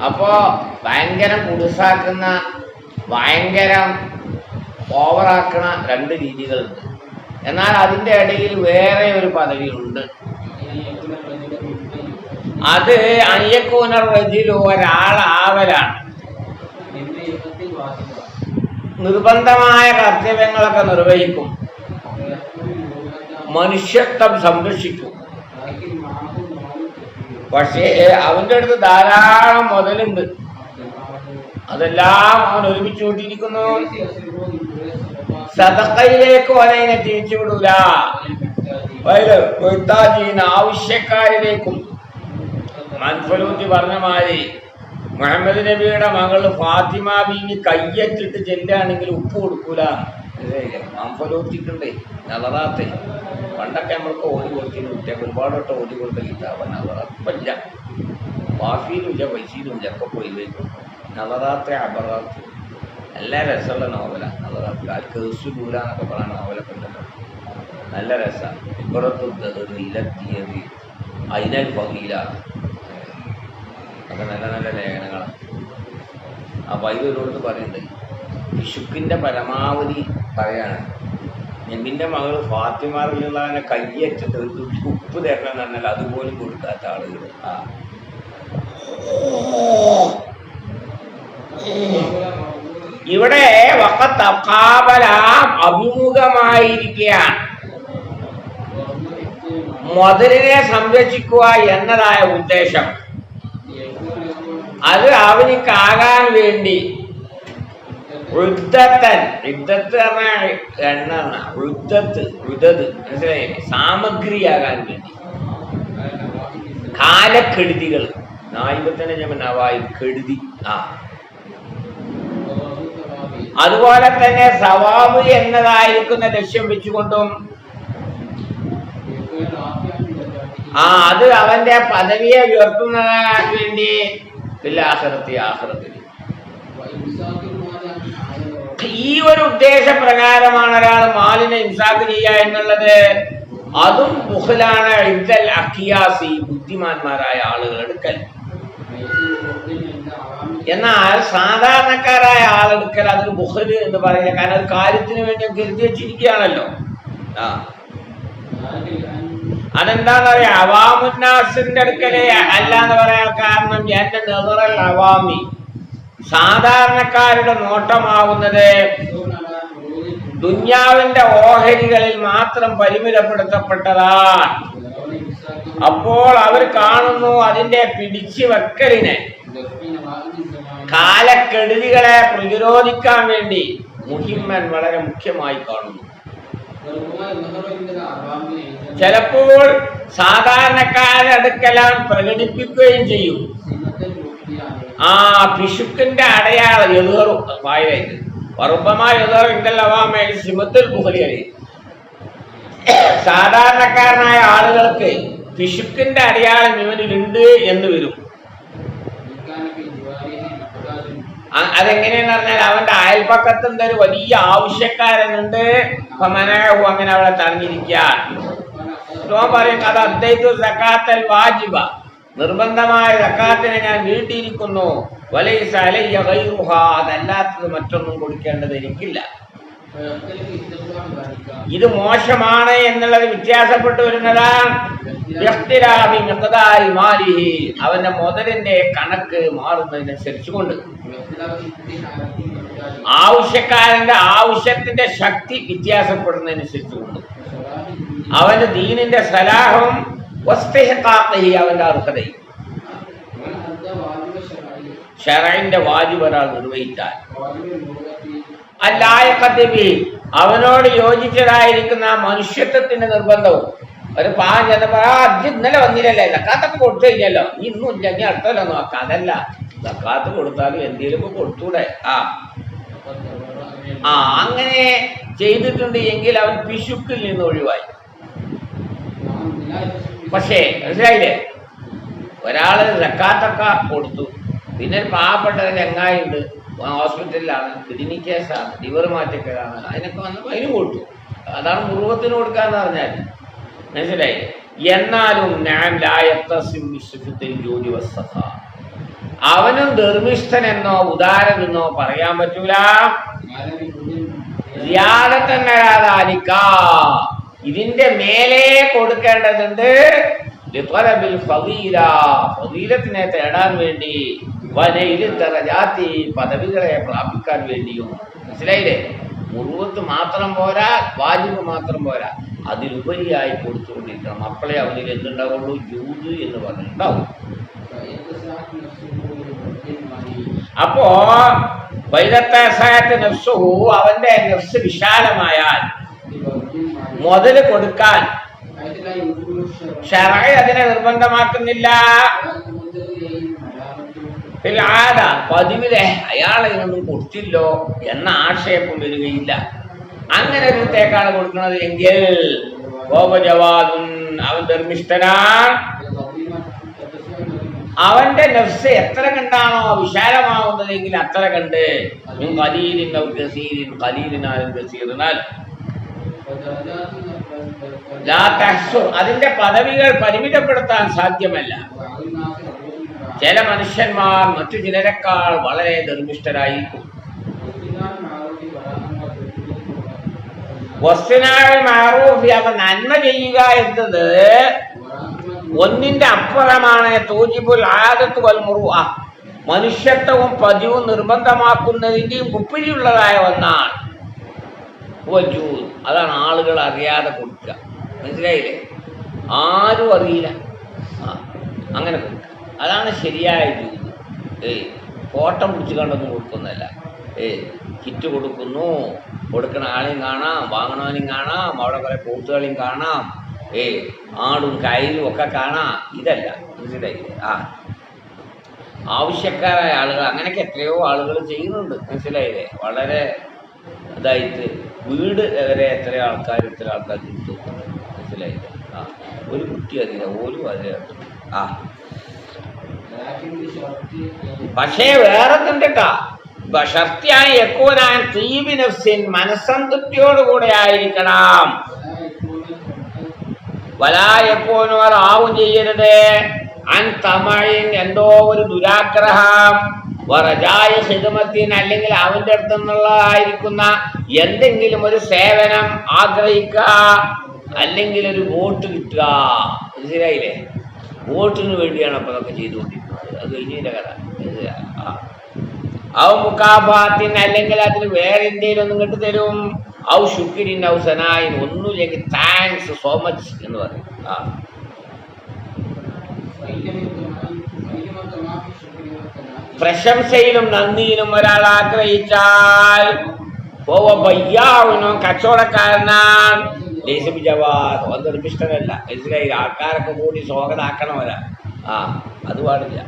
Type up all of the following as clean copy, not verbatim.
അപ്പോ ഭയങ്കരം കുടുസാക്കുന്ന ഭയങ്കരം ഓവറാക്കണ രണ്ട് രീതികളുണ്ട്. എന്നാൽ അതിൻ്റെ ഇടയിൽ വേറെ ഒരു പദവിയുണ്ട്. അത് അയ്യക്കൂനർ റജിലു ഒരാളാവലാണ്. നിർബന്ധമായ കർത്തവ്യങ്ങളൊക്കെ നിർവഹിക്കും, മനുഷ്യത്വം സംരക്ഷിക്കും. പക്ഷേ അവന്റെ അടുത്ത് ധാരാളം മുതലുണ്ട്, അതെല്ലാം അവൻ ഒരുമിച്ച് കൂട്ടിയിരിക്കുന്നു. സദഖയിലേക്ക് അവനെ തിരിച്ചുവിടൂല. ആവശ്യക്കാരിലേക്കും മൻഫലൂത്തി പറഞ്ഞ മാതിരി മുഹമ്മദ് നബിയുടെ മകള് ഫാത്തിമ ബീവി കയ്യറ്റിട്ട് ചെല്ലുകയാണെങ്കിൽ ഉപ്പ് കൊടുക്കൂല. മൻഫലൂത്തിക്കുണ്ടേ നവറാത്ത് പണ്ടൊക്കെ നമ്മൾക്ക് ഓടി കൊടുത്തിന് കുട്ടിയൊക്കെ ഒരുപാടൊക്കെ ഓടി കൊടുത്ത കിട്ടാൻ നവറാത്ത് ഇപ്പം ഇല്ല. വാഫിയിലും ഇല്ല, പൈസയിലും ഇല്ല, ഒക്കെ പോയി വയ്ക്കും. നവറാത്തെ അബറാത്ത് നല്ല രസമുള്ള നോവലാണ് നവറാത്ത്. ആ കേസുലൂല എന്നൊക്കെ പറയുന്ന നോവലൊക്കെ ഉണ്ടല്ലോ, നല്ല രസമാണ്. ഇപ്പുറത്ത് ഇലത്തിയത് അയിനൽ പകീല ഒക്കെ നല്ല നല്ല ലേഖനങ്ങളാണ്. അപ്പം അതിലൊരിടത്ത് പറയുന്നുണ്ട്, വിശുക്കിൻ്റെ പരമാവധി പറയാണ്, നബിൻ്റെ മകൾ ഫാത്തിമ റളിയല്ലാഹുവിനെ കയ്യറ്റിട്ട് ഒരു തുള്ളി ഉപ്പ് തരണം എന്ന് പറഞ്ഞാൽ അതുപോലും കൊടുക്കാത്ത ആളുകൾ. ഇവിടെ അഭിമുഖമായിരിക്കുകയാണ്. മുതലിനെ സംരക്ഷിക്കുക എന്നതായ ഉദ്ദേശം അത് അവനിക്കാകാൻ വേണ്ടി മനസ്സിലായി, സാമഗ്രിയാകാൻ വേണ്ടി കാലക്കെടുതികൾ നായിബത്തന്നെ ഞാൻ നവായി കെടുതി. അതുപോലെ തന്നെ സവാബ് എന്നതായിരിക്കുന്ന ലക്ഷ്യം വെച്ചുകൊണ്ടും അത് അവന്റെ പദവിയെ ഉയർത്തുന്നതിന് വേണ്ടി ആഖിറത്തിൽ ഈ ഒരു ഉദ്ദേശപ്രകാരമാണ് ഒരാൾ മാലിനെ ഇൻസാഖ് ചെയ്യുക എന്നുള്ളത്. അതും ബുഖലാണ്. ഇദ്ദൽ അഖിയാസി ബുദ്ധിമാന്മാരായ ആളുകൾ എടുക്കൽ. എന്നാൽ സാധാരണക്കാരായ ആളെടുക്കൽ അതിന് ബുഖല് എന്ന് പറയില്ല. കാരണം ഒരു കാര്യത്തിന് വേണ്ടി കരുതി വെച്ചിരിക്കുകയാണല്ലോ. അതെന്താന്ന് പറയാ, അവാമുന്നാസിന്റെ അടുക്കല് അല്ല എന്ന് പറയാൻ കാരണം എന്റെ നെഹറൽ അവാമി സാധാരണക്കാരുടെ നോട്ടമാവുന്നത് ദുന്യാവിന്റെ ഓഹരികളിൽ മാത്രം പരിമിതപ്പെടുത്തപ്പെട്ടതാണ്. അപ്പോൾ അവർ കാണുന്നു അതിന്റെ പിടിച്ചു വെക്കലിനെ, കാലക്കെടുതികളെ പ്രതിരോധിക്കാൻ വേണ്ടി മുഹിമ്മൻ വളരെ മുഖ്യമായി കാണുന്നു. ചിലപ്പോൾ സാധാരണക്കാരുടെ അടുക്കലാൻ പ്രകടിപ്പിക്കുകയും ചെയ്യും. പിശുക്കിന്റെ അടയാളം എതിറും വായിലായിട്ട് വറുപ്പമായ സിമത്തുൽ ബുഖലിയറി. സാധാരണക്കാരനായ ആളുകൾക്ക് പിശുക്കിന്റെ അടയാളം ഇവനിലുണ്ട് എന്ന് വരും. അതെങ്ങനെയെന്ന് പറഞ്ഞാൽ അവന്റെ അയൽപക്കത്തിന്റെ ഒരു വലിയ ആവശ്യക്കാരനുണ്ട്, അങ്ങനെ അവളെ തടഞ്ഞിരിക്കാൻ പറയും. അത് അദ്ദൈതു സകാത്തൽ വാജിബ, നിർബന്ധമായ സക്കാത്തിനെ ഞാൻ വീട്ടിയിരിക്കുന്നു. വലൈസ അലയ്യ ഗൈറുഹാ, അതല്ലാത്തത് മറ്റൊന്നും കൊടുക്കേണ്ടത് എനിക്കില്ല. ഇത് മോശമാണ് എന്നുള്ളത് വ്യത്യാസപ്പെട്ടു വരുന്നതാണ്. അവന്റെ മുതലിന്റെ കണക്ക് മാറുന്നതിനനുസരിച്ച് കൊണ്ട് ആവശ്യക്കാരന്റെ ആവശ്യത്തിന്റെ ശക്തി വ്യത്യാസപ്പെടുന്നതിനനുസരിച്ച് കൊണ്ട് അവന്റെ ദീനിന്റെ സലാഹും അവന്റെ അർഹതയും ശറഇന്റെ വാജിബ് ഒരാൾ നിർവഹിച്ചാൽ അല്ലായഖത്തിബി, അവനോട് യോജിച്ചതായിരിക്കുന്ന മനുഷ്യത്വത്തിന്റെ നിർബന്ധവും. ഒരു പാവം ചെന്നപ്പോ അജ്ജ് ഇന്നലെ വന്നില്ലല്ലേ, സക്കാത്തൊക്കെ കൊടുത്തു കഴിഞ്ഞല്ലോ, ഇന്നും ഇല്ല, ഇനി അടുത്തല്ലോ നോക്കാം. അതല്ല, സക്കാത്ത് കൊടുത്താലും എന്തെങ്കിലും കൊടുത്തൂടെ. അങ്ങനെ ചെയ്തിട്ടുണ്ട് എങ്കിൽ അവൻ പിശുക്കിൽ നിന്ന് ഒഴിവായി. പക്ഷേ മനസ്സിലായില്ലേ, ഒരാള് സക്കാത്തൊക്കെ കൊടുത്തു, പിന്നെ ഒരു പാവപ്പെട്ട ചങ്ങായിണ്ട്, ഹോസ്പിറ്റലിലാണ്, കിഡ്നി കേസാണ്, ലിവർ മാറ്റക്കേടാണ്, അതിനൊക്കെ വന്നപ്പോൾ അതിന് കൊടുത്തു. അതാണ് മുറുവത്തിന് കൊടുക്കാന്ന് പറഞ്ഞാൽ. മനസ്സിലായി. എന്നാലും ഞാൻ അവനും ധർമ്മിഷ്ഠനെന്നോ ഉദാരനെന്നോ പറയാൻ പറ്റൂല. ഇതിന്റെ മേലെ കൊടുക്കേണ്ടതുണ്ട്. ഫളീലത്തിനെ തേടാൻ വേണ്ടി, പദവികളെ പ്രാപിക്കാൻ വേണ്ടിയും. മനസ്സിലായില്ലേ? മുറുവത്ത് മാത്രം പോരാ, വാജിബ് മാത്രം പോരാ, അതിലുപരിയായി കൊടുത്തുകൊണ്ടിരിക്കണം. മക്കളെ അവനിൽ എന്തുണ്ടാവുള്ളൂ? ജൂദ് എന്ന് പറഞ്ഞിട്ടുണ്ടാവും. അപ്പോ അവന്റെ നഫ്സ് വിശാലമായാൽ മുതല് കൊടുക്കാൻ ശറഅ അതിനെ നിർബന്ധമാക്കുന്നില്ല. പതിവിലെ അയാളെ ഒന്നും കൊടുത്തില്ലോ എന്ന ആക്ഷേപം വരികയില്ല. അങ്ങനെ ഒരുത്തേക്കാണ് കൊടുക്കുന്നത് എങ്കിൽ അവൻ ധർമ്മിഷ്ഠനാൻ. അവന്റെ നഫ്സ് എത്ര കണ്ടാണോ വിശാലമാവുന്നതെങ്കിൽ അത്ര കണ്ട് അതിന്റെ പദവികൾ പരിമിതപ്പെടുത്താൻ സാധ്യമല്ല. ചില മനുഷ്യന്മാർ മറ്റു ചിലരെക്കാൾ വളരെ ധർമ്മിഷ്ഠരായിരിക്കും. അവ നന്മ ചെയ്യുക എന്നത് ഒന്നിന്റെ അപ്പുറമാണ്. തൂജിബുൽ ആദത്ത് വൽ മുറുഅ, മനുഷ്യത്വവും പതിവും നിർബന്ധമാക്കുന്നതിന്റെയും കുപ്പിരിയുള്ളതായ ഒന്നാണ്. അതാണ് ആളുകൾ അറിയാതെ കൊടുക്കുക. മനസ്സിലായില്ലേ? ആരും അറിയില്ല, അങ്ങനെ കൊടുക്കുക. അതാണ് ശരിയായ ജൂദ്. ഫോട്ടം പിടിച്ച് കണ്ടൊന്നും കൊടുക്കുന്നതല്ല. കിറ്റ് കൊടുക്കുന്നു, കൊടുക്കണ ആളെയും കാണാം, വാങ്ങണവനെയും കാണാം, അവിടെ കുറെ പോത്തുകളെയും കാണാം, ആടും കയ്യിലും ഒക്കെ കാണാം. ഇതല്ല. മനസ്സിലായില്ലേ? ആവശ്യക്കാരായ ആളുകൾ അങ്ങനെയൊക്കെ എത്രയോ ആളുകൾ ചെയ്യുന്നുണ്ട്. മനസ്സിലായില്ലേ? വളരെ ഇതായിട്ട് വീട് വരെ എത്ര ആൾക്കാർ കിട്ടും. മനസ്സിലായില്ലേ? ഒരു കുട്ടി അതില്ല, ഓരോ അതിലെ പക്ഷേ വേറെ കണ്ടിട്ടാ ഷർത്തിയായി യക്കൂനാൻ തീബി നഫ്സിൻ, മനസ്സംതൃപ്തിയോടുകൂടെ ആയിരിക്കണം. വലായക്കൂനു ആവും ചെയ്യരുത് അൻ തമഇൻ, എന്തോ ഒരു ദുരാഗ്രഹം, വറജായ ഖിദ്മത്തിൻ, അല്ലെങ്കിൽ അവന്റെ അടുത്ത് നിന്നുള്ളതായിരിക്കുന്ന എന്തെങ്കിലും ഒരു സേവനം ആഗ്രഹിക്കുക, അല്ലെങ്കിൽ ഒരു വോട്ട് കിട്ടുക. മനസ്സിലായില്ലേ? വോട്ടിന് വേണ്ടിയാണ് അപ്പൊ അതൊക്കെ ചെയ്തുകൊണ്ടിരിക്കുന്നത്. അത് കഴിഞ്ഞതിന്റെ കഥ. ഔ മുക്കാഫാത്തിൻ, അല്ലെങ്കിൽ അതിന് വേറെ എന്തെങ്കിലും ഒന്നും കിട്ടി തരും. ഔ ശുക്രിൻ ഔ സനായിൻ, ഒന്നുമില്ലെങ്കിൽ താങ്ക്സ് സോ മച്ച് എന്ന് പറയും. പ്രശംസയിലും നന്ദിയിലും ഒരാൾ ആഗ്രഹിച്ചാൽ കച്ചവടക്കാരനാണ്. നിർമ്മിഷ്ടമല്ല. മനസ്സിലായി? ആൾക്കാരൊക്കെ കൂടി സ്വാഗതാക്കണമല്ല. അത് പാടില്ല.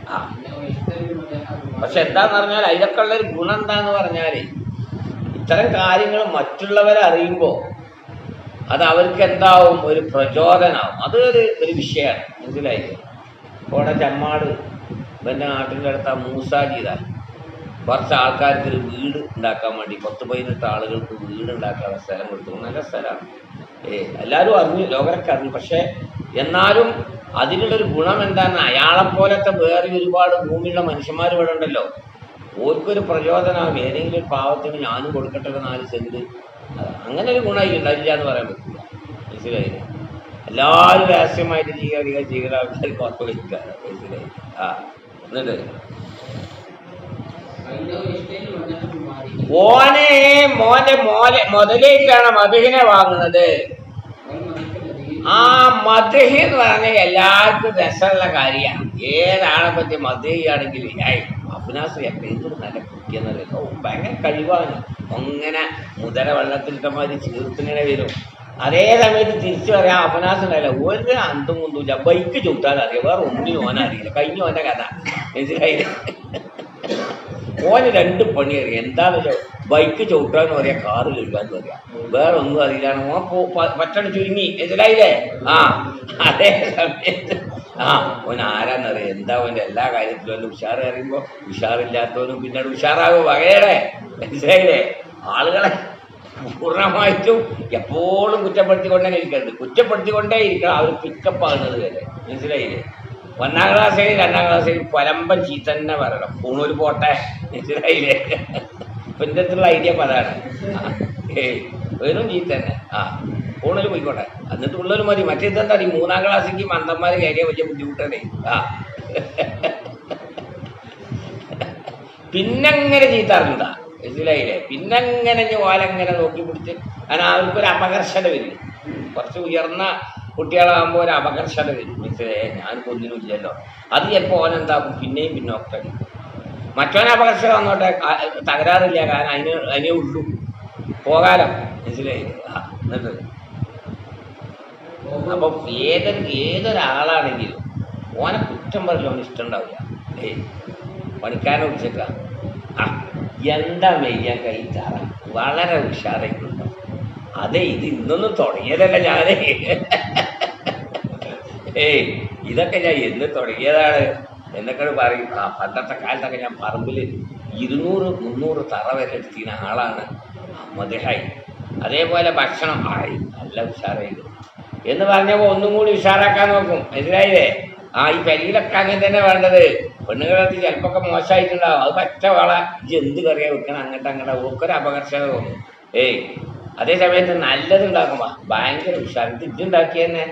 പക്ഷെ എന്താന്ന് പറഞ്ഞാൽ അതിലൊക്കെ ഉള്ളൊരു ഗുണം എന്താന്ന് പറഞ്ഞാല് ഇത്തരം കാര്യങ്ങൾ മറ്റുള്ളവരെ അറിയുമ്പോൾ അത് അവർക്ക് എന്താവും? ഒരു പ്രചോദനമാവും. അതൊരു വിഷയമാണ്. മനസ്സിലായി? ഇവിടെ ചമ്മാട് എൻ്റെ നാട്ടിൻ്റെ അടുത്ത മൂസാജിത കുറച്ച് ആൾക്കാർക്ക് ഒരു വീട് ഉണ്ടാക്കാൻ വേണ്ടി 10-18 ആളുകൾക്ക് വീട് ഉണ്ടാക്കാനുള്ള സ്ഥലം കൊടുത്തു. നല്ല സ്ഥലമാണ്. എല്ലാവരും അറിഞ്ഞു, ലോകരൊക്കെ അറിഞ്ഞു. പക്ഷെ എന്നാലും അതിനുള്ളൊരു ഗുണം എന്താണെന്ന്, അയാളെപ്പോലത്തെ വേറെ ഒരുപാട് ഭൂമിയുള്ള മനുഷ്യന്മാർ ഇവിടെ ഉണ്ടല്ലോ, ഓർക്കൊരു പ്രചോദനമാകും. ഏതെങ്കിലും ഒരു പാവത്തിന് ഞാനും കൊടുക്കട്ടെ 4 സെന്റ്. അങ്ങനെ ഒരു ഗുണം ഉണ്ടായില്ല എന്ന് പറയാൻ പറ്റില്ല. മനസ്സിലായില്ലേ? എല്ലാവരും രഹസ്യമായിട്ട് ചെയ്യുന്ന ആൾക്കാർക്ക് ഉറപ്പ് വയ്ക്കാറ്. മനസ്സിലായി? എന്നിട്ട് മോന്റെ മുതലേക്കാണ് മധുഹിനെ വാങ്ങുന്നത്. മധുഹ് എന്ന് പറഞ്ഞാൽ എല്ലാവർക്കും രസമുള്ള കാര്യമാണ്. ഏതാളെ പറ്റി മധുഹയാണെങ്കിൽ അബ്നാസ് എന്തൊരു നല്ല കുട്ടിയെന്നറിയോ, ഭയങ്കര കഴിവാണ്. അങ്ങനെ മുതല വെള്ളത്തിലിട്ടമാതിരി ചീർത്തിങ്ങനെ വരും. അതേ സമയത്ത് തിരിച്ചു പറയാം അബ്നാസ് ഉണ്ടല്ല, ഒരു അന്തും കൊണ്ടുമില്ല, ബൈക്ക് ചവിട്ടാൻ അറിയാം, വേറെ ഒന്നിനും ഓനറിയില്ല. കഴിഞ്ഞു ഓൻ്റെ കഥ. മനസ്സിലായില്ല? ഓന് 2 പണി അറിയാം. എന്താണെന്ന് വെച്ചാൽ ബൈക്ക് ചവിട്ടാന്ന് പറയാം, കാറ് കഴുകാന്ന് പറയാം, വേറെ ഒന്നും അറിയില്ലാണ്. ഓൻ പറ്റണം ചുരുങ്ങി. മനസ്സിലായില്ലേ? അതേ സമയത്ത് ഓൻ ആരാന്നറിയാം. എന്താ ഓൻ്റെ എല്ലാ കാര്യത്തിലും ഒന്ന് ഉഷാറ് അറിയുമ്പോൾ ഉഷാറില്ലാത്തവനും പിന്നീട് ഉഷാറാകും വകയുടെ. മനസ്സിലായില്ലേ? ആളുകളെ പൂർണ്ണമായിട്ടും എപ്പോഴും കുറ്റപ്പെടുത്തിക്കൊണ്ടേ ഇരിക്കരുത്. കുറ്റപ്പെടുത്തിക്കൊണ്ടേ ഇരിക്കണം. അവർ പിക്കപ്പ് ആകുന്നത് വരെ. മനസ്സിലായില്ലേ? 1-ാം ക്ലാസ്സിൽ 2-ാം ക്ലാസ്സിൽ പരമ്പം ചീത്ത തന്നെ പറയണം. പൂണൂർ പോട്ടെ. മനസ്സിലായില്ലേ? ഇപ്പം എൻ്റെ അടുത്തുള്ള ഐഡിയ അപ്പം അതാണ്. വെറും ചീത്ത തന്നെ. പൂണൂർ പോയിക്കോട്ടെ. എന്നിട്ട് ഉള്ളൊരു മതി. മറ്റേതെന്താ ഈ 3-ാം ക്ലാസ്സിലേക്ക് മന്ദന്മാർ കയറിയ വലിയ ബുദ്ധിമുട്ടല്ലേ. പിന്നെങ്ങനെ ചീത്ത അറിഞ്ഞൂടാ. മനസ്സിലായില്ലേ? പിന്നെങ്ങനെ ഓലങ്ങനെ നോക്കി പിടിച്ച് കാരണം അവർക്കൊരു അപകർഷത വരും. കുറച്ച് ഉയർന്ന കുട്ടികളാകുമ്പോൾ ഒരു അപകർഷത വരും. മനസ്സിലായേ? ഞാൻ കൊന്നിനില്ലല്ലോ. അത് ചിലപ്പോൾ ഓനെന്താക്കും, പിന്നെയും പിന്നോക്കെ. മറ്റവനെ അപകർഷത വന്നോട്ടെ, തകരാറില്ല. കാരണം അതിനേ ഉള്ളൂ, പോകാലോ. മനസ്സിലായില്ലേ? എന്നിട്ട് അപ്പം ഏതൊരാളാണെങ്കിലും ഓനെ കുറ്റം പറയില്ല, ഓന് ഇഷ്ടം ഉണ്ടാവില്ല. പണിക്കാരനെ വിളിച്ചേക്കാം, എന്താ മെയ്യാൻ കൈ ചാറ വളരെ ഉഷാറായിട്ടുണ്ട്. അതെ, ഇത് ഇന്നൊന്നും തുടങ്ങിയതല്ല ഞാനേ. ഇതൊക്കെ ഞാൻ എന്ന് തുടങ്ങിയതാണ് എന്നൊക്കെ പറയും. പണ്ടത്തെ കാലത്തൊക്കെ ഞാൻ പറമ്പിൽ 200-300 തറ വരെ എടുത്തിരുന്ന ആളാണ് മധുഹായി. അതേപോലെ ഭക്ഷണം ആയി നല്ല ഉഷാറായിരുന്നു എന്ന് പറഞ്ഞപ്പോൾ ഒന്നും കൂടി ഉഷാറാക്കാൻ നോക്കും. മനസ്സിലായില്ലേ? ഈ പെരിയിലൊക്കെ അങ്ങനെ തന്നെ വേണ്ടത്. പെണ്ണുങ്ങളടുത്ത് ചിലപ്പോൾ മോശമായിട്ടുണ്ടാവും. അത് പറ്റ വള എന്ത് കറിയാ വെക്കണം, അങ്ങോട്ട് ഓക്കൊരു അപകർഷത തോന്നും. അതേ സമയത്ത് നല്ലതുണ്ടാക്കുമ്പോൾ ഭയങ്കര ഉഷാർ. ഇതുണ്ടാക്കി തന്നെ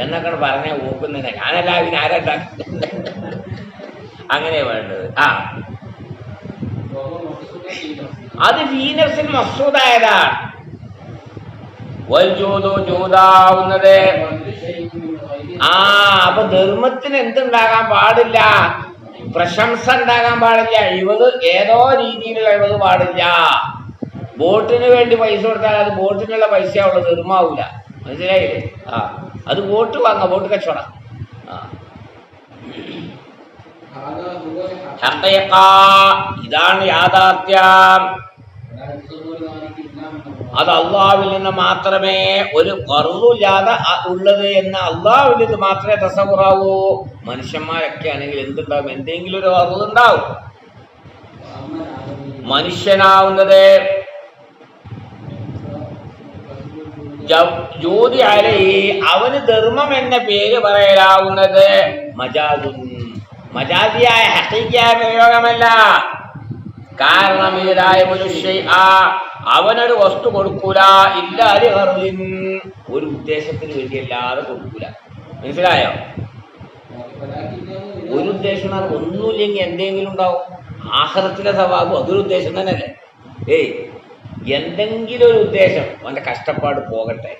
എന്നൊക്കെ പറഞ്ഞാൽ ഓക്കുന്നില്ല. ഞാനല്ല പിന്നെ ആരാ ഉണ്ടാക്കുന്നത്? അങ്ങനെ വേണ്ടത്. അത് വീനസിൽ മസൂദായതാണ്. ജൂതാവുന്നത്. അപ്പൊ ധർമ്മത്തിന് എന്തുണ്ടാകാൻ പാടില്ല? പ്രശംസ ഉണ്ടാകാൻ പാടില്ല. ഇവത് ഏതോ രീതിയിലുള്ള ഇവത് പാടില്ല. ബോട്ടിന് വേണ്ടി പൈസ കൊടുത്താൽ അത് ബോട്ടിനുള്ള പൈസ ഉള്ളത് ധർമ്മാവൂല. മനസ്സിലായില്ലേ? അത് ബോട്ട് വാങ്ങാം, ബോട്ട് കച്ചവടം. ഇതാണ് യാഥാർത്ഥ്യം. അത് അള്ളാഹുവിൽ നിന്ന് മാത്രമേ, ഒരു ഖർളില്ലാതെ ഉള്ളത് എന്ന് അള്ളാഹുവിൽ നിന്ന് മാത്രമേ തസവുറാവൂ. മനുഷ്യന്മാരൊക്കെ ആണെങ്കിൽ എന്തുണ്ടാവും? എന്തെങ്കിലും ഒരു ഖർളുണ്ടാവും. മനുഷ്യനാവുന്നത് ജ്യോതി അലൈഹി, അവന് ധർമ്മം എന്ന പേര് പറയലാവുന്നത് മജാസിയായ ഹഖീഖിയായ പ്രയോഗമല്ല. കാരണം ഇതായ മനുഷ്യ അവനൊരു വസ്തു കൊടുക്കൂല, ഇല്ലാതെ ഒരു ഉദ്ദേശത്തിന് വേണ്ടി അല്ലാതെ കൊടുക്കൂല. മനസ്സിലായോ? ഒരു ഉദ്ദേശം ഒന്നുമില്ലെങ്കിൽ എന്തെങ്കിലും ഉണ്ടാവും. ആഖിറത്തിലെ സവാബ് അതൊരു ഉദ്ദേശം തന്നെയല്ലേ. എന്തെങ്കിലും ഒരു ഉദ്ദേശം, അവൻ്റെ കഷ്ടപ്പാട് പോകട്ടെ.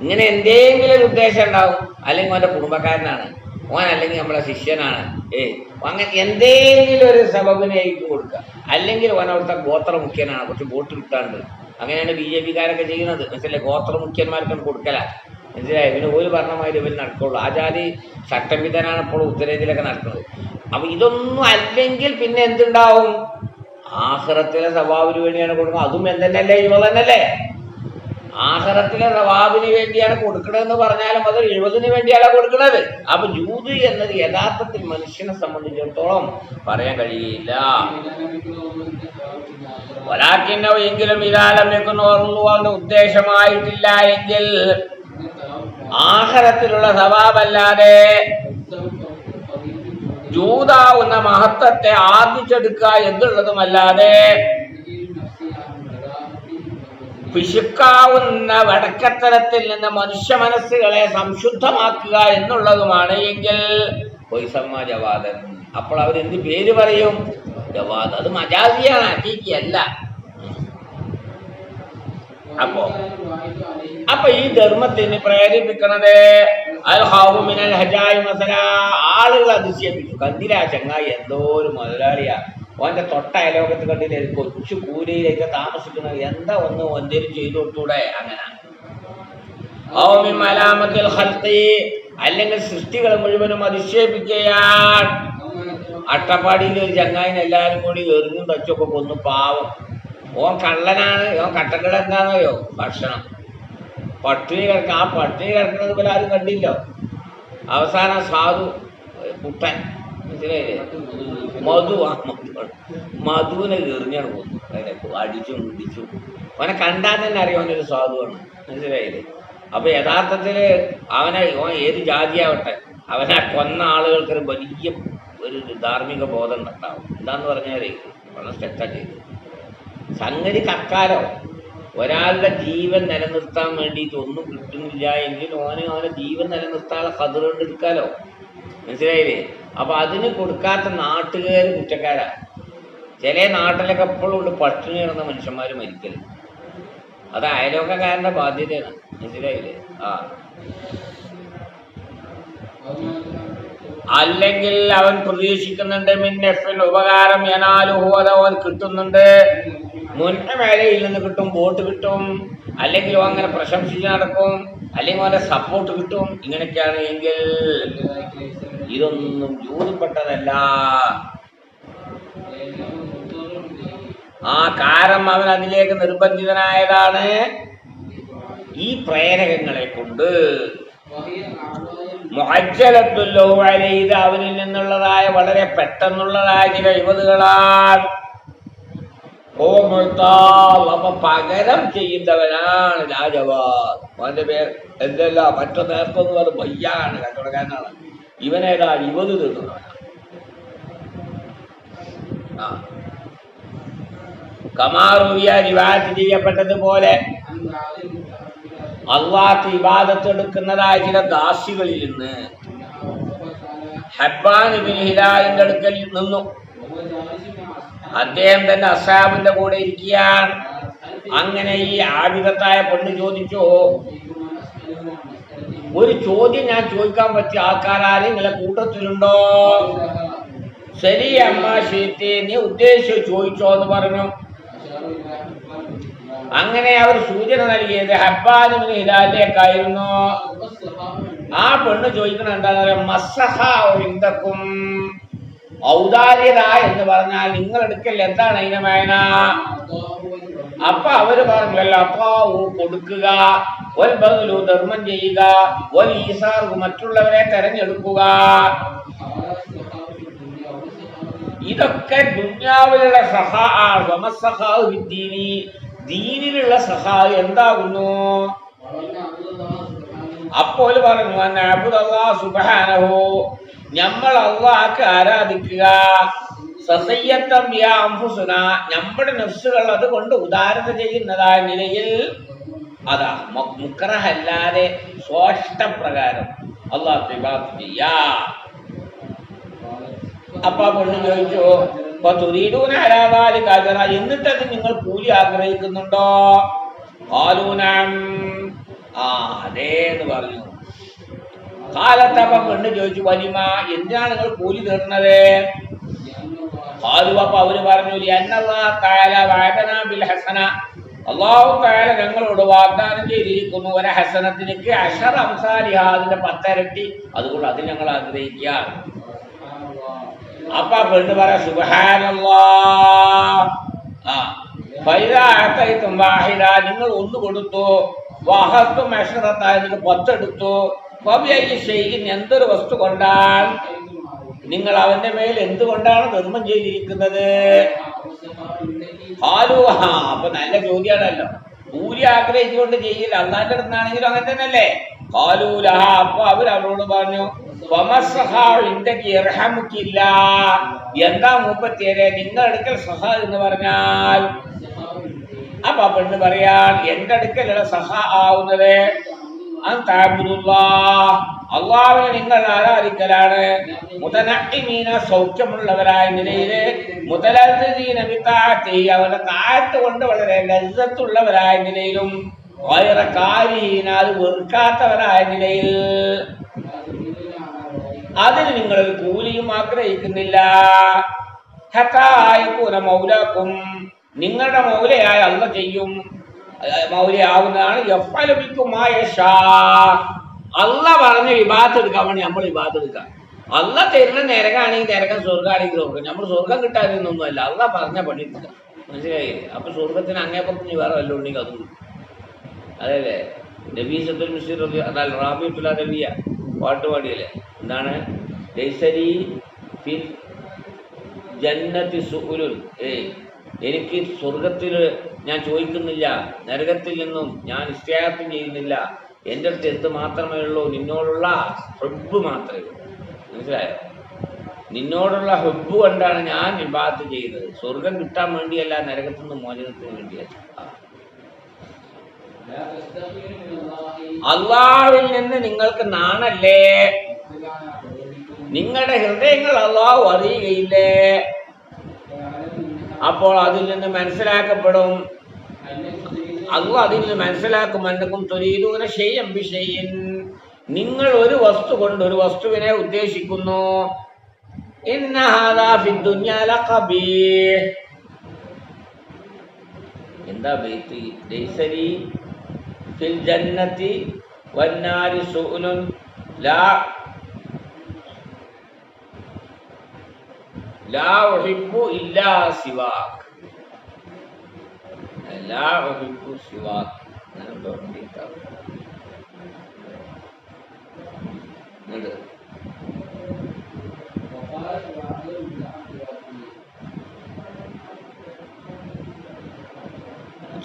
ഇങ്ങനെ എന്തെങ്കിലും ഒരു ഉദ്ദേശം ഉണ്ടാവും. അല്ലെങ്കിൽ അവൻ്റെ കുടുംബക്കാരനാണ് ഓൻ, അല്ലെങ്കിൽ നമ്മളെ ശിഷ്യനാണ്. അങ്ങനെ എന്തെങ്കിലും ഒരു സബബിനേക്ക് കൊടുക്കുക. അല്ലെങ്കിൽ ഓൻ അവിടുത്തെ ഗോത്രമുഖ്യനാണ്, കുറച്ച് വോട്ട് കിട്ടാണ്ട്. അങ്ങനെയാണ് BJP-കാരൊക്കെ ചെയ്യുന്നത്. മനസ്സിലായി? ഗോത്രമുഖ്യന്മാർക്കൊന്നും കൊടുക്കല. മനസ്സിലായി? പിന്നെ ഒരു ഭരണമായിട്ട് ഇവർ നടക്കുള്ളൂ. ആ ജാതി ചട്ടംവിധാനാണ് ഇപ്പോൾ ഉത്തരേന്ത്യയിലൊക്കെ നടക്കുന്നത്. അപ്പം ഇതൊന്നും അല്ലെങ്കിൽ പിന്നെ എന്തുണ്ടാവും? ആഖിറത്തിലെ സവാബിന് വേണ്ടിയാണ് കൊടുക്കുന്നത്. അതും എന്തെന്നല്ലേ? ഇവ തന്നെയല്ലേ. ആഖിറത്തിലെ സവാബിന് വേണ്ടിയാണ് കൊടുക്കണതെന്ന് പറഞ്ഞാലും അത് 70-ന് വേണ്ടിയാണ് കൊടുക്കുന്നത്. അപ്പൊ ജൂത് എന്നത് യഥാർത്ഥത്തിൽ മനുഷ്യനെ സംബന്ധിച്ചിടത്തോളം പറയാൻ കഴിയില്ല. വലാക്കിന്നോ എങ്കിലും ഇതാലം വെക്കുന്ന ഉദ്ദേശമായിട്ടില്ല എങ്കിൽ ആഖിറത്തിലുള്ള സവാബല്ലാതെ ജൂതാവുന്ന മഹത്വത്തെ ആർജിച്ചെടുക്കുക എന്നുള്ളതുമല്ലാതെ പിശുക്കാവുന്ന വടക്കത്തരത്തിൽ നിന്ന് മനുഷ്യ മനസ്സുകളെ സംശുദ്ധമാക്കുക എന്നുള്ളതുമാണ് എങ്കിൽ പൊയ്സമ്മ ജവാദൻ. അപ്പോൾ അവരെന്ത് പേര് പറയും? ജവാദ്. അത് മജാസിയാണ്, ഹഖീഖിയല്ല. അപ്പൊ ഈ ധർമ്മത്തിന് പ്രേരിപ്പിക്കണത് ആളുകൾ അതിശയിപ്പിച്ചു. കണ്ടില്ല ചങ്ങായി എന്തോ ഒരു മുതലാളിയാ, ഓൻ്റെ തൊട്ട അയലോകത്ത് കണ്ടില്ല, കൊച്ചു കൂരയിലേക്ക് താമസിക്കുന്നത്, എന്താ ഒന്ന് എന്തേലും ചെയ്തു കൊടുത്തൂടെ? അങ്ങനെ അല്ലെങ്കിൽ സൃഷ്ടികൾ മുഴുവനും അതിശയിപ്പിക്കുകയാണ്. അട്ടപ്പാടിയിൽ ഒരു ചങ്ങായിന് എല്ലാവരും കൂടി എറിഞ്ഞും തച്ചൊക്കെ കൊന്നു. പാവം, ഓൻ കള്ളനാണ്. ഓൻ കട്ടക്കട എന്താണെന്നറിയോ? ഭക്ഷണം. പട്ടിണി കിടക്കുക. ആ പട്ടിണി കിടക്കുന്നത് പോലെ ആരും കണ്ടില്ലോ. അവസാനം സാധു കുട്ടൻ, മനസ്സിലായില്ലേ? മധുവിനെ എറിഞ്ഞാണ് പോകുന്നു. അതിനെ അടിച്ചും പിടിച്ചും അവനെ കണ്ടാൽ തന്നെ അറിയാം അവനൊരു സാധുവാണ്. മനസ്സിലായില്ലേ? അപ്പൊ യഥാർത്ഥത്തിൽ അവനെ ഏത് ജാതിയാവട്ടെ അവനെ കൊന്ന ആളുകൾക്കൊരു വലിയ ഒരു ധാർമ്മിക ബോധം ഉണ്ടാവും. എന്താന്ന് പറഞ്ഞാൽ വളരെ തെറ്റാണ് ചെയ്തു. സംഗതി കക്കാലോ ഒരാളുടെ ജീവൻ നിലനിർത്താൻ വേണ്ടിയിട്ട് ഒന്നും കിട്ടുന്നില്ല എങ്കിൽ അവനെ ജീവൻ നിലനിർത്താനുള്ള കതിറുകൊണ്ട് എടുക്കാലോ. മനസ്സിലായില്ലേ? അപ്പൊ അതിന് കൊടുക്കാത്ത നാട്ടുകാർ കുറ്റക്കാരാ. ചില നാട്ടിലൊക്കെ എപ്പോഴും ഉണ്ട് പട്ടിണി കിടന്ന മനുഷ്യന്മാർ മരിക്കല്. അത് അയലോക്കക്കാരൻ്റെ ബാധ്യതയാണ്. മനസ്സിലായില്ലേ? അല്ലെങ്കിൽ അവൻ പ്രതീക്ഷിക്കുന്നുണ്ട് മിന്നഫിൽ ഉപകാരം യനാലുഹു, അത് അവൻ കിട്ടുന്നുണ്ട്. മുന്നേ വേലയിൽ നിന്ന് കിട്ടും, വോട്ട് കിട്ടും, അല്ലെങ്കിൽ അങ്ങനെ പ്രശംസിച്ച് നടക്കും, അല്ലെങ്കിൽ അവൻ്റെ സപ്പോർട്ട് കിട്ടും. ഇങ്ങനെയൊക്കെയാണ് എങ്കിൽ ഇതൊന്നും ജൂതിപ്പെട്ടതല്ല. കാരണം അവൻ അതിലേക്ക് നിർബന്ധിതനായതാണ് ഈ പ്രേരകങ്ങളെ കൊണ്ട്. മുഅജ്ജലത്തുല്ലഹു അലൈഹി, ഇത് അവനിൽ നിന്നുള്ളതായ വളരെ പെട്ടെന്നുള്ളതായ ചില ഇവതുകളാണ്. അപ്പൊ പകരം ചെയ്യുന്നവനാണ് രാജവാദ്. അവന്റെ പേര് എന്തല്ല മറ്റു നേരത്തൊന്നും അത് വയ്യാണ്, കച്ചവടക്കാരനാണ്. ഇവനേതാ ഇവത് തീർന്നവനാണ്. കമാറുവിയ റിവായത്ത് ചെയ്യപ്പെട്ടതുപോലെ അള്ളാഹ് ഇബാദത്ത് എടുക്കുന്നതായ ചില ദാസികളിൽ നിന്ന് ഹബ്ബാൻ ഇബ്നു ഹിലാലിന്റെ അടുക്കൽ നിന്നു. അദ്ദേഹം തന്നെ അസ്ഹാബിന്റെ കൂടെ ഇരിക്കുകയാണ്. അങ്ങനെ ഈ ആബിദത്തായ പെണ്ണ് ചോദിച്ചു, ഒരു ചോദ്യം ഞാൻ ചോദിക്കാൻ പറ്റിയ ആൾക്കാരും നിങ്ങളെ കൂട്ടത്തിലുണ്ടോ? ശരി അമ്മ ഷീത്തി, നീ ഉദ്ദേശിച്ചു ചോദിച്ചോ എന്ന് പറഞ്ഞു. അങ്ങനെ അവർ സൂചന നൽകിയത് ഹബ്ബാൻ ഇബ്നു ഹിലാലിലേക്കായിരുന്നു. ആ പെണ്ണ് ചോദിക്കണ എന്താണെന്ന് പറയാം, മസ്സഹ ഇന്ദക്കും, ഔദാര്യത എന്ന് പറഞ്ഞാൽ നിങ്ങളെടുക്കൽ എന്താണ് അതിന്റെ മേന? അപ്പൊ അവര് പറഞ്ഞു, അല്ല അപ്പാവു കൊടുക്കുക, ഒൽ ബദ്ലു ധർമ്മം ചെയ്യുക, ഒൽ ഈസാർ മറ്റുള്ളവരെ തെരഞ്ഞെടുക്കുക. ഇതൊക്കെ ദുനിയാവിലുള്ള ദീനിലുള്ള സഹാ എന്താകുന്നു? അപ്പോൾ പറഞ്ഞു, അബ്ദുല്ലാഹ് സുബ്ഹാനഹു, നമ്മൾ അള്ളാഹ്ക്ക് ആരാധിക്കുക, സസയ്യത്തം ബിയാ അൻഫുസുന, നമ്മുടെ നഫ്സുകൾ അതുകൊണ്ട് ഉദാരത ചെയ്യുന്നതായ നിലയിൽ, അതാ മുക്റഹല്ലാതെ സ്വാഷ്ടപ്രകാരം അള്ളാഹ് ഇബാദത്ത് ചെയ്യാ. അപ്പൊ പെണ്ണ് ചോദിച്ചു, എന്നിട്ടത് നിങ്ങൾ കൂലി ആഗ്രഹിക്കുന്നുണ്ടോ? ഖാലൂനം, അതേ എന്ന് പറഞ്ഞു. കാലത്തപ്പം പെണ്ണ് ചോദിച്ചു, വലിമ, എന്തിനാണ് നിങ്ങൾ കൂലി തരുന്നത്? അപ്പൊ അവര് പറഞ്ഞു, അല്ലാഹു തആല ഞങ്ങളോട് വാഗ്ദാനം ചെയ്തിരിക്കുന്നു, ഒരു ഹസനത്തിലേക്ക് അശറ അംസാലിഹ, അതിന്റെ 10 ഇരട്ടി, അതുകൊണ്ട് അത് ഞങ്ങൾ ആഗ്രഹിക്കുക. അപ്പൊ പെണ്ണ് പറയാ, സുബ്ഹാനല്ലാഹ്, നിങ്ങൾ ഒന്ന് കൊടുത്തു, വഹത്തും അശറത്തായ 10 എടുത്തു. എന്തൊരു വസ്തു കൊണ്ടാണ് നിങ്ങൾ അവന്റെ മേൽ എന്തുകൊണ്ടാണ് ധർമ്മം ചെയ്തിരിക്കുന്നത്? അപ്പൊ നല്ല ചോദ്യമാണല്ലോ. കൂലി ആഗ്രഹിച്ചുകൊണ്ട് ചെയ്യില്ല, അള്ളാന്റെ അടുത്താണെങ്കിലും അങ്ങനെ തന്നെയല്ലേ. ഖാലൂലഹ, അപ്പൊ അവരോട് പറഞ്ഞു, എന്താ മൂപ്പത്തിയരെ നിങ്ങൾ അടുക്കൽ സഹ എന്ന് പറഞ്ഞാൽ? അപ്പൊ പെണ്ണ് പറയാൻ, എന്റെ അടുക്കലുള്ള സഹ ആവുന്നത് അള്ളാഹുവിനെ നിങ്ങൾ ആരാധിക്കലാണ്, മുതനഇമീന സൗഖ്യമുള്ളവരായ നിലയില്, മുതലദ്ദീന ബിതാഅത്തി അവരുടെ താഴത്ത് കൊണ്ട് വളരെ ലസ്സത്തുള്ളവരായ നിലയിലും, ഗൈറ കാരിഹീന അത് വെറുക്കാത്തവരായ നിലയിൽ, അതിന് നിങ്ങൾ കൂലിയും ആഗ്രഹിക്കുന്നില്ല. ഹത്താ യകൂന മൗലാക്കും, നിങ്ങളുടെ മൗലയായ അല്ലാഹ് ചെയ്യും, മൗലയാവുന്നതാണ്. അല്ലാഹ് പറഞ്ഞ ഇബാദത്ത് എടുക്കാൻ വേണ്ടി നമ്മൾ ഇബാദത്ത് എടുക്കാം. അല്ലാഹ് തരുന്ന നരകാണെങ്കിൽ നരകം, സ്വർഗ്ഗമാണെങ്കിൽ സ്വർഗ്ഗം. നമ്മൾ സ്വർഗം കിട്ടാനൊന്നുമല്ല, അല്ലാഹ് പറഞ്ഞ പണി എടുക്കുക. മനസ്സിലായില്ലേ? അപ്പൊ സ്വർഗത്തിന് അങ്ങേപ്പുറത്ത് വേറെ വല്ലതും ഉണ്ടെങ്കിൽ അതും അതല്ലേ. നബീസത്തുൽ മിസ്ർ അതാൽ റാബിത്തുൽ അദവിയ പാട്ട് പാടിയല്ലേ, എന്താണ്? ലൈസലി ഫിൽ ജന്നത്തി സുഉലുൻ, എനിക്ക് സ്വർഗത്തിൽ ഞാൻ ചോദിക്കുന്നില്ല, നരകത്തിൽ നിന്നും ഞാൻ ഇസ്തിയാഅത്തും ചെയ്യുന്നില്ല. എൻ്റെ അടുത്ത് എന്ത് മാത്രമേ ഉള്ളൂ? നിന്നോടുള്ള ഹുബ്ബ് മാത്രമേ ഉള്ളൂ. മനസ്സിലായോ? നിന്നോടുള്ള ഹുബ്ബ് കൊണ്ടാണ് ഞാൻ ഇബാദത്ത് ചെയ്യുന്നത്. സ്വർഗം കിട്ടാൻ വേണ്ടിയല്ല, നരകത്തിൽ നിന്ന് മോചനത്തിന് വേണ്ടിയല്ല. അള്ളാഹുവിൽ നിന്ന് നിങ്ങൾക്ക് നാണല്ലേ? നിങ്ങളുടെ ഹൃദയങ്ങൾ അള്ളാഹു അറിയുകയില്ലേ? അപ്പോൾ അതിൽ നിന്ന് മനസ്സിലാക്കപ്പെടും. അള്ളാഹു അതിൽ നിന്ന് മനസ്സിലാക്കും. അന്നക്കും തുരീദൂന ശൈഅൻ ബിശൈഇൻ, നിങ്ങൾ ഒരു വസ്തു കൊണ്ട് ഒരു വസ്തുവിനെ ഉദ്ദേശിക്കുന്നു. ഇന്ന ഹാദാ ഫിദ്ദുനിയാ ലഖബീഹ്. എന്താ ബൈത്ത്? ലൈസലി ഫിൽ ജന്നതി വന്നാരി സുഉലുൻ ലാ ഉഹിബ്ബു ഇല്ലാ സിവാക്, ലാ ഉഹിബ്ബു സിവാക്.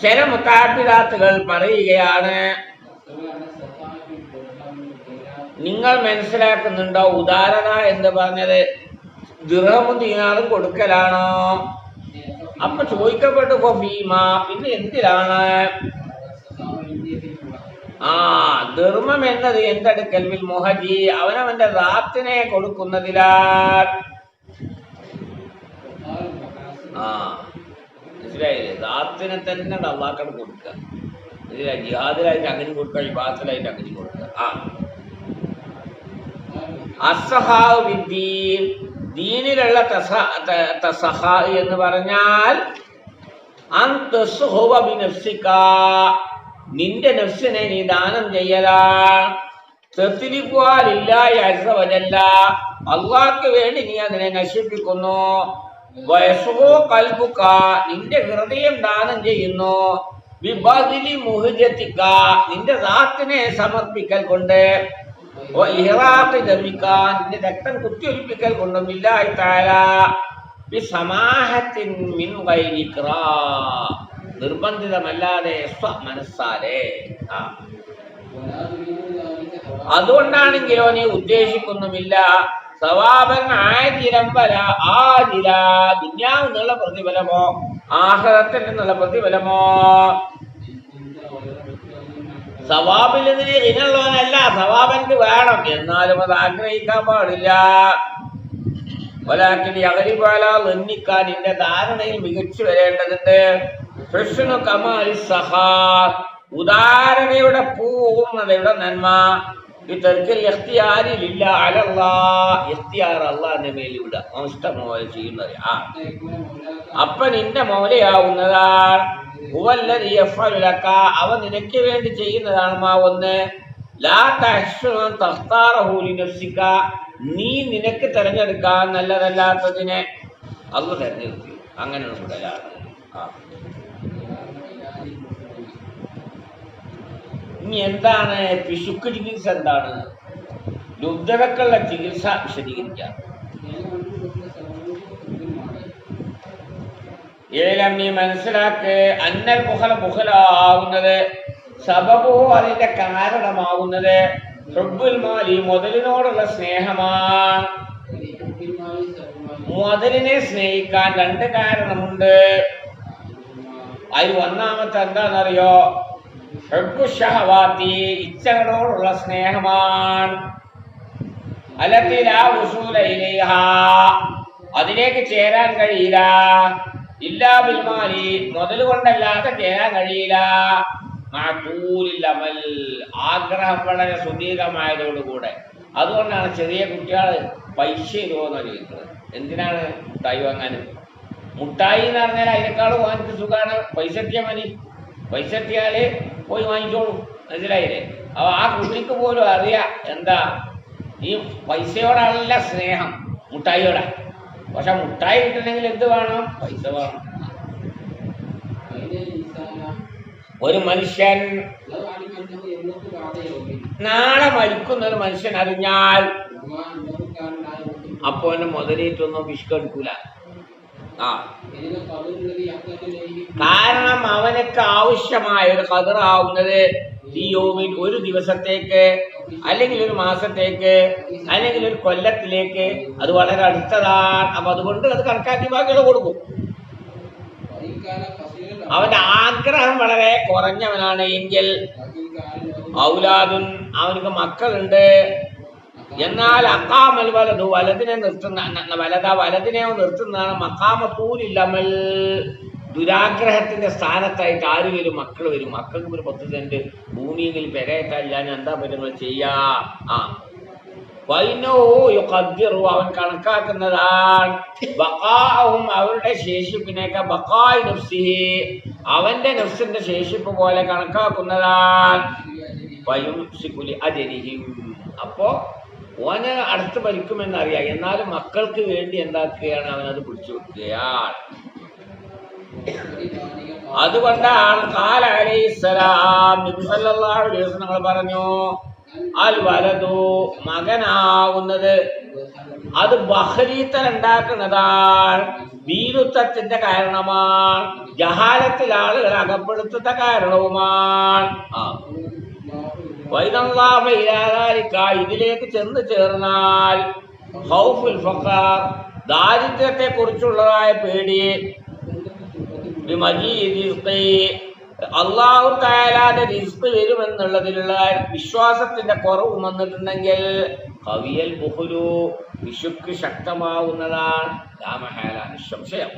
ചില മുത്താബിദാത്തുകൾ പറയുകയാണ്, നിങ്ങൾ മനസ്സിലാക്കുന്നുണ്ടോ ഉദാരത എന്ന് പറഞ്ഞത് ദിർഹമും ദീനാറും കൊടുക്കലാണോ? അപ്പൊ ചോദിക്കപ്പെട്ടു ഫീമ, പിന്നെ എന്തിലാണ്? ധർമ്മം എന്നത് എന്റെ അടുക്കൽ ബിൽ മുഹജി, അവനവന്റെ ദാത്തിനെ കൊടുക്കുന്നതിനാൽ. മനസ്സിലായില്ലേ? ദാത്തിനെ തന്നെ അള്ളാഹ്ക്കട് കൊടുക്കുക. മനസ്സിലായി? ജിഹാദിലായിട്ട് അങ്ങനെ കൊടുക്കുക, ഇബാദത്തിലായിട്ട് അങ്ങനെ കൊടുക്കുക. അസ്സഹാഉ ബിദ്ദീൻ, ദീനിലുള്ള തസഹാ എന്ന് പറഞ്ഞാൽ അൻതസ്ഹുവ ബിനഫ്സിക, നിന്റെ നഫ്സിനെ നീ ദാനം ചെയ്യലാണ്. തസ്ലിഫുലില്ലാഹി അസ്സ വജല്ല, അല്ലാഹുവിന് വേണ്ടി നീ അതിനെ നശിപ്പിക്കുന്നു. വയസ്സോ കൽബുക, നിന്റെ ഹൃദയം ദാനം ചെയ്യുന്നു. ബിബദ്ലി മുഹജതിക, നിന്റെ ദാത്തിനെ സമർപ്പിക്കൽ കൊണ്ട്. ഇഹ്റാഖി ദമിക, നിന്റെ രക്തം കുത്തിയൊലിപ്പിക്കൽ കൊണ്ടും. ബില്ലാഹി തആല ബിസമാഹത്തിൻ മിൻ ഗൈരി ഇക്റാഹ്, നിർബന്ധിതമല്ലാതെ മനസ്സാലെ. അതുകൊണ്ടാണെങ്കിലോ നീ ഉദ്ദേശിക്കുന്നുമില്ല. സവാബൻ ആജിലൻ വലാ ആജില, ദുനിയാവിൽ നിന്നുള്ള പ്രതിഫലമോ ആഖിറത്തിൽ നിന്നുള്ള പ്രതിഫലമോ. സവാബിൽ നിന്ന് ഇനുള്ളവനല്ല, സവാബൻക്ക് വേണം, എന്നാലും അത് ആഗ്രഹിക്കാൻ പാടില്ല. വലാകിൻ യഗ്ലിബു അലാ ളന്നിക, നിന്റെ ധാരണയിൽ മികച്ചു വരേണ്ടതുണ്ട്. ഹുസ്നു കമാലി സഹാ, ഉദാരതയുടെ പൂർണ്ണതയുടെ നന്മ. ഇഖ്തിയാരി ലില്ലാഹി അലല്ലാഹ്, ഇഖ്തിയാർ അല്ലാഹുവിന്റെ മേൽ വിടുക, ഇഷ്ടം പോലെ ചെയ്യുന്നത്. അപ്പൊ നിന്റെ മൗലയാവുന്നതാണ്. ഹുവല്ലദീ യഫ്അലു ലക, അവൻ നിനക്ക് വേണ്ടി ചെയ്യുന്നതാണ്. ഒന്ന്, ലാ തഹ്സുനു തഖ്താറഹു ലിനഫ്സിക, നീ നിനക്ക് തിരഞ്ഞെടുക്കാൻ നല്ലതല്ലാത്തതിനെ അല്ലാഹു തിരഞ്ഞെടുത്തു. അങ്ങനെ വിടലാണ്. ഇനി എന്താണ് പിശുക്ക് ചികിത്സ? എന്താണ് ലുബ്ധതക്കുള്ള ചികിത്സ? വിശദീകരിക്കാം. ഏലം നീ മനസ്സിലാക്ക്, അന്നൽ ബുഖല, ബുഖലാവുന്നത് സബബോ, അതിന്റെ കാരണമാകുന്നത് ഹുബ്ബുൽ മാലി, മുതലിനോടുള്ള സ്നേഹമാണ്. മുതലിനെ സ്നേഹിക്കാൻ രണ്ട് കാരണമുണ്ട്. അതിൽ ഒന്നാമത്തെ എന്താണെന്നറിയോ? ഹുബ്ബു ഷഹവാത്തി, ഇച്ഛകളോടുള്ള സ്നേഹമാണ്. അല്ലത്തി ലാ ഉസൂല ഇലൈഹാ, അതിലേക്ക് ചേരാൻ കഴിയില്ല. ഇല്ലാ ബിൽ മാലി, മുതൽ കൊണ്ടല്ലാതെ ചേരാൻ കഴിയില്ല. മഅഖൂലിൽ അമൽ, ആഗ്രഹം വളരെ സുദീർഘമായതോടുകൂടെ. അതുകൊണ്ടാണ് ചെറിയ കുട്ടികൾ പൈസ ഇടുമെന്ന് ചോദിക്കുന്നത്. എന്തിനാണ് മുട്ടായി വാങ്ങാനും? മുട്ടായി എന്ന് പറഞ്ഞാൽ അതിനേക്കാളും വാങ്ങിച്ച് സുഖമാണ്. പൈസ എത്തിയാൽ മതി, പൈസ എത്തിയാല് പോയി വാങ്ങിച്ചോളൂ. മനസ്സിലായില്ലേ? അപ്പൊ ആ കുട്ടിക്ക് പോലും അറിയാം എന്താ ഈ പൈസയോടല്ല സ്നേഹം, മുട്ടായിയോടാ. പക്ഷെ മുട്ടായി കിട്ടണമെങ്കിൽ എന്ത് വേണം? പൈസ വേണം. ഒരു മനുഷ്യൻ നാളെ മരിക്കുന്ന ഒരു മനുഷ്യൻ അറിഞ്ഞാൽ അപ്പോൾ എന്നെ മുതലേറ്റൊന്നും പിഷ്കെടുക്കൂല. ആ കാരണം അവനക്ക് ആവശ്യമായ ഒരു ഖദറാവുന്നത് ഈ യൗമിൽ ഒരു ദിവസത്തേക്ക്, അല്ലെങ്കിൽ ഒരു മാസത്തേക്ക്, അല്ലെങ്കിൽ ഒരു കൊല്ലത്തിലേക്ക്, അത് വളരെ അടുത്തതാണ്. അപ്പൊ അതുകൊണ്ട് അത് കണക്കാക്കി ബാക്കിയുള്ള കൊടുക്കും. അവന്റെ ആഗ്രഹം വളരെ കുറഞ്ഞവനാണ് എങ്കിൽ ഔലാദുൻ, അവനക്ക് മക്കളുണ്ട്, എന്നാൽ അക്കാമൽ വലതു, വലതിനെ നിർത്തുന്നതാണ് മക്കാമത്തൂരില്ലമൽ, ദുരാഗ്രഹത്തിന്റെ സ്ഥാനത്തായിട്ട് ആര് വരും? മക്കൾ വരും. മക്കൾക്ക് ഒരു 10 സെന്റ് ഭൂമിയെങ്കിൽ പെരയറ്റാൻ ഞാൻ എന്താ പറ്റുന്നത് ചെയ്യാ. ആ വൈനോയുഖദ്ദിറു, അവൻ കണക്കാക്കുന്നതാണ് ബഖാഅഹും, അവരുടെ ശേഷിപ്പിനേക്കാൾ ബഖാഇ നഫ്സിഹി, അവന്റെ നഫ്സിന്റെ ശേഷിപ്പ് പോലെ കണക്കാക്കുന്നതാണ്. വയുംസികു ലിഅജലിഹിം, അപ്പോ ഓന് അടുത്ത് മരിക്കുമെന്നറിയാം, എന്നാലും മക്കൾക്ക് വേണ്ടി എന്താക്കുകയാണ്? അവനത് പിടിച്ചു വെക്കുകയാണ്. അതുകൊണ്ടാണ് ഖാല അലൈഹിസ്സലാം, നബി സല്ലല്ലാഹു അലൈഹി വസല്ലം പറഞ്ഞു, അൽ വലതു, മകനാവുന്നത് അത് ബഹരീത്തൽ ഉണ്ടാക്കുന്നതാണ്, വീരുത്വത്തിന്റെ കാരണമാണ്, ജഹാലത്തിൽ ആളുകൾ അകപ്പെടുത്തുന്ന കാരണവുമാണ്. ഇതിലേക്ക് ചെന്ന് ചേർന്നാൽ ഖൗഫുൽ ഫഖർ, ദാരിദ്ര്യത്തെ കുറിച്ചുള്ളതായ പേടി, അല്ലാഹു തആലയുടെ റിസ്ക് വരുമെന്നുള്ളതിലുള്ള വിശ്വാസത്തിന്റെ കുറവ് വന്നിട്ടുണ്ടെങ്കിൽ ഖവിയൽ ബുഖ്ലു, പിശുക്ക് ശക്തമാവുന്നതാണ്. ലാമഹാല, നിസ്സംശയം.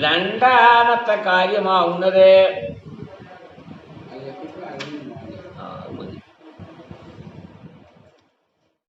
രണ്ടാമത്തെ കാര്യമാവുന്നത്